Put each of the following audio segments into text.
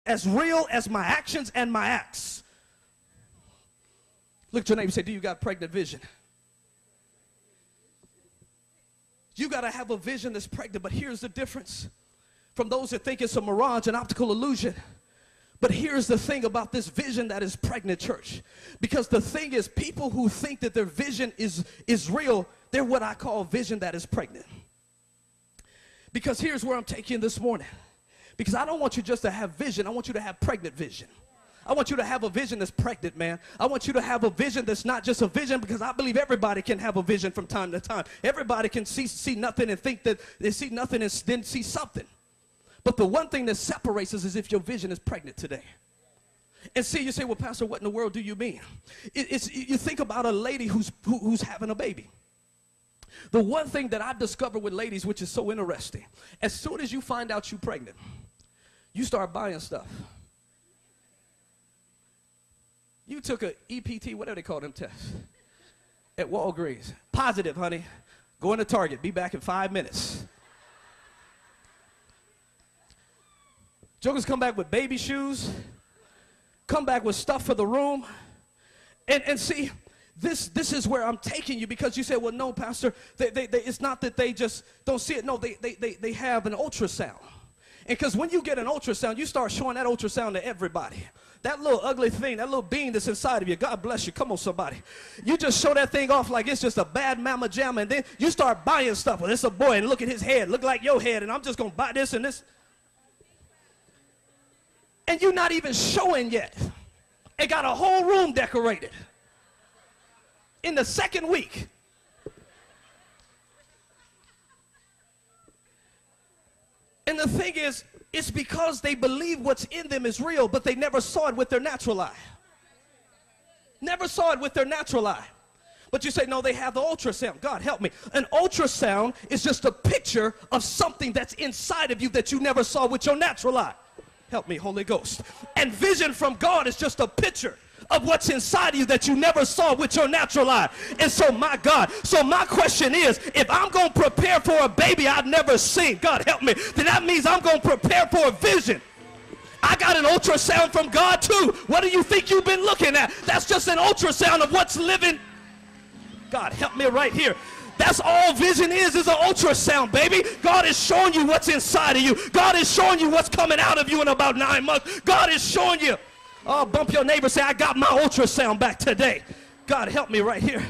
as real as my actions and my acts. Look at your neighbor and say, do you got pregnant vision? You got to have a vision that's pregnant, but here's the difference from those that think it's a mirage, an optical illusion. But here's the thing about this vision that is pregnant, church. Because the thing is, people who think that their vision is real, they're what I call vision that is pregnant. Because here's where I'm taking this morning. Because I don't want you just to have vision, I want you to have pregnant vision. I want you to have a vision that's pregnant, man. I want you to have a vision that's not just a vision, because I believe everybody can have a vision from time to time. Everybody can see nothing and think that they see nothing and then see something. But the one thing that separates us is if your vision is pregnant today. And see, you say, well, Pastor, what in the world do you mean? You think about a lady who's having a baby. The one thing that I discovered with ladies, which is so interesting, as soon as you find out you're pregnant, you start buying stuff. You took a EPT, whatever they call them tests, at Walgreens. Positive, honey. Go into Target. Be back in 5 minutes. Jokers come back with baby shoes, come back with stuff for the room. And see, this is where I'm taking you, because you say, well, no, Pastor, it's not that they just don't see it. No, they have an ultrasound. And because when you get an ultrasound, you start showing that ultrasound to everybody. That little ugly thing, that little being that's inside of you, God bless you, come on somebody. You just show that thing off like it's just a bad mama jamma, and then you start buying stuff. Well, it's a boy, and look at his head, look like your head, and I'm just going to buy this and this. And you're not even showing yet. It got a whole room decorated. In the second week. And the thing is, it's because they believe what's in them is real, but they never saw it with their natural eye. Never saw it with their natural eye. But you say, no, they have the ultrasound. God, help me. An ultrasound is just a picture of something that's inside of you that you never saw with your natural eye. Help me, Holy Ghost. And vision from God is just a picture of what's inside of you that you never saw with your natural eye. And so, my God, so my question is, if I'm going to prepare for a baby I've never seen, God help me, then that means I'm going to prepare for a vision. I got an ultrasound from God too. What do you think you've been looking at? That's just an ultrasound of what's living. God help me right here. That's all vision is an ultrasound, baby. God is showing you what's inside of you. God is showing you what's coming out of you in about 9 months. God is showing you. Oh, bump your neighbor, say, I got my ultrasound back today. God help me right here.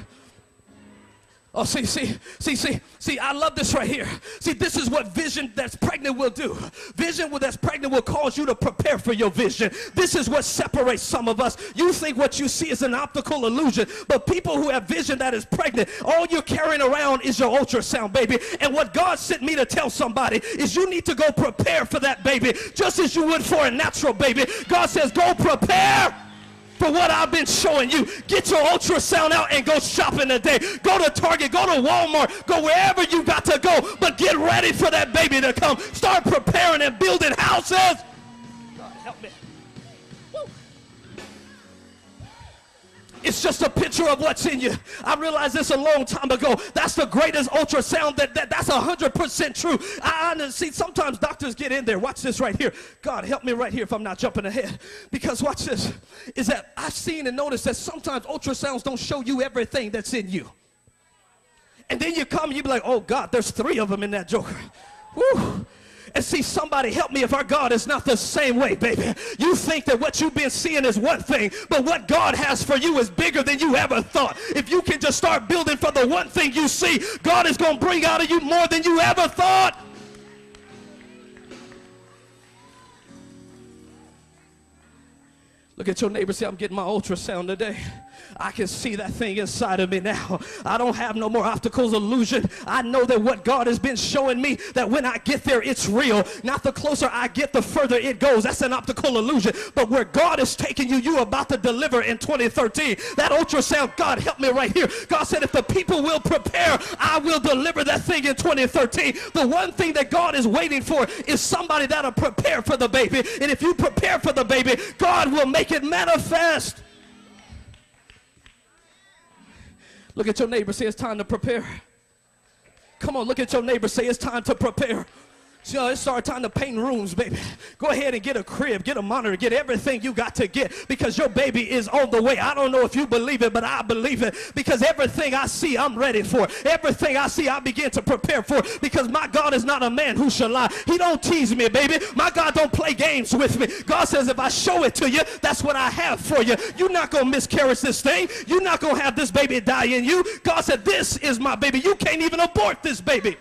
Oh, see, I love this right here. See, this is what vision that's pregnant will do. Vision that's pregnant will cause you to prepare for your vision. This is what separates some of us. You think what you see is an optical illusion, but people who have vision that is pregnant, all you're carrying around is your ultrasound, baby. And what God sent me to tell somebody is you need to go prepare for that baby, just as you would for a natural baby. God says, go prepare for what I've been showing you. Get your ultrasound out and go shopping today. Go to Target, go to Walmart, go wherever you got to go, but get ready for that baby to come. Start preparing and building houses. God help me. Woo. It's just a picture of what's in you. I realized this a long time ago. That's the greatest ultrasound. That's 100% true. I see, sometimes doctors get in there. Watch this right here. God help me right here if I'm not jumping ahead. Because watch this. Is that I've seen and noticed that sometimes ultrasounds don't show you everything that's in you. And then you come and you be like, oh God, there's 3 of them in that joker. Woo. And see, somebody help me if our God is not the same way, baby. You think that what you've been seeing is one thing, but what God has for you is bigger than you ever thought. If you can just start building for the one thing you see, God is going to bring out of you more than you ever thought. Look at your neighbor, say, I'm getting my ultrasound today. I can see that thing inside of me now. I don't have no more optical illusion. I know that what God has been showing me, that when I get there, it's real. Not the closer I get, the further it goes. That's an optical illusion. But where God is taking you, you're about to deliver in 2013. That ultrasound, God help me right here. God said, if the people will prepare, I will deliver that thing in 2013. The one thing that God is waiting for is somebody that'll prepare for the baby. And if you prepare for the baby, God will make it manifest. Look at your neighbor, say it's time to prepare. Come on, look at your neighbor, say it's time to prepare. So it's our time to paint rooms, baby. Go ahead and get a crib, get a monitor, get everything you got to get, because your baby is on the way. I don't know if you believe it, but I believe it, because everything I see, I'm ready for. Everything I see, I begin to prepare for, because my God is not a man who shall lie. He don't tease me, baby. My God don't play games with me. God says if I show it to you, that's what I have for you. You're not going to miscarry this thing. You're not going to have this baby die in you. God said, this is my baby. You can't even abort this baby.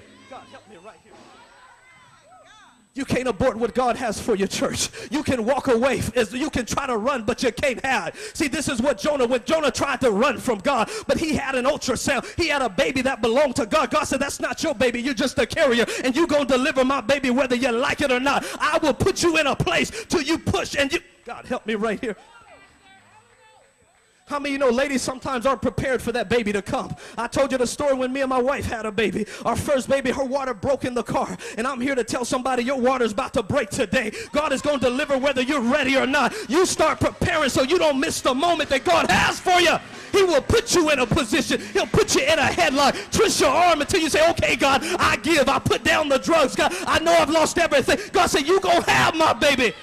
You can't abort what God has for your church. You can walk away. You can try to run, but you can't hide. See, this is what when Jonah tried to run from God, but he had an ultrasound. He had a baby that belonged to God. God said, that's not your baby. You're just a carrier, and you're going to deliver my baby whether you like it or not. I will put you in a place till you push, and you, God help me right here. How many of you know ladies sometimes aren't prepared for that baby to come? I told you the story when me and my wife had a baby. Our first baby, her water broke in the car. And I'm here to tell somebody your water's about to break today. God is going to deliver whether you're ready or not. You start preparing so you don't miss the moment that God has for you. He will put you in a position. He'll put you in a headlock. Twist your arm until you say, okay, God, I give. I put down the drugs. God, I know I've lost everything. God said, you going to have my baby.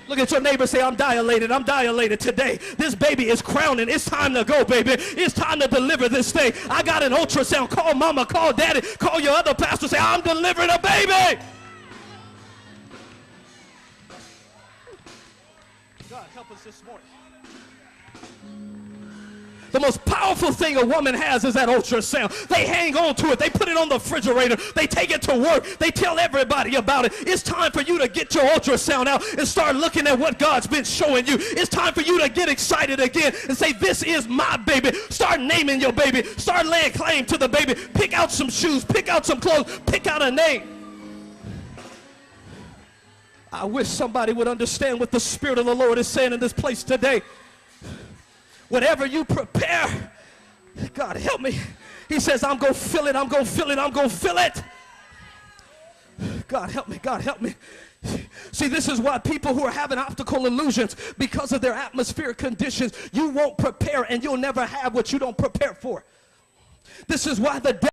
Look at your neighbor, say, I'm dilated today. This baby is crowning. It's time to go, baby. It's time to deliver this thing. I got an ultrasound. Call mama, call daddy, call your other pastor, say, I'm delivering a baby. God, help us this morning. The most powerful thing a woman has is that ultrasound. They hang on to it. They put it on the refrigerator. They take it to work. They tell everybody about it. It's time for you to get your ultrasound out and start looking at what God's been showing you. It's time for you to get excited again and say, this is my baby. Start naming your baby. Start laying claim to the baby. Pick out some shoes. Pick out some clothes. Pick out a name. I wish somebody would understand what the Spirit of the Lord is saying in this place today. Whatever you prepare, God help me. He says, I'm going to fill it, I'm going to fill it, I'm going to fill it. God help me, God help me. See, this is why people who are having optical illusions, because of their atmospheric conditions, you won't prepare and you'll never have what you don't prepare for. This is why the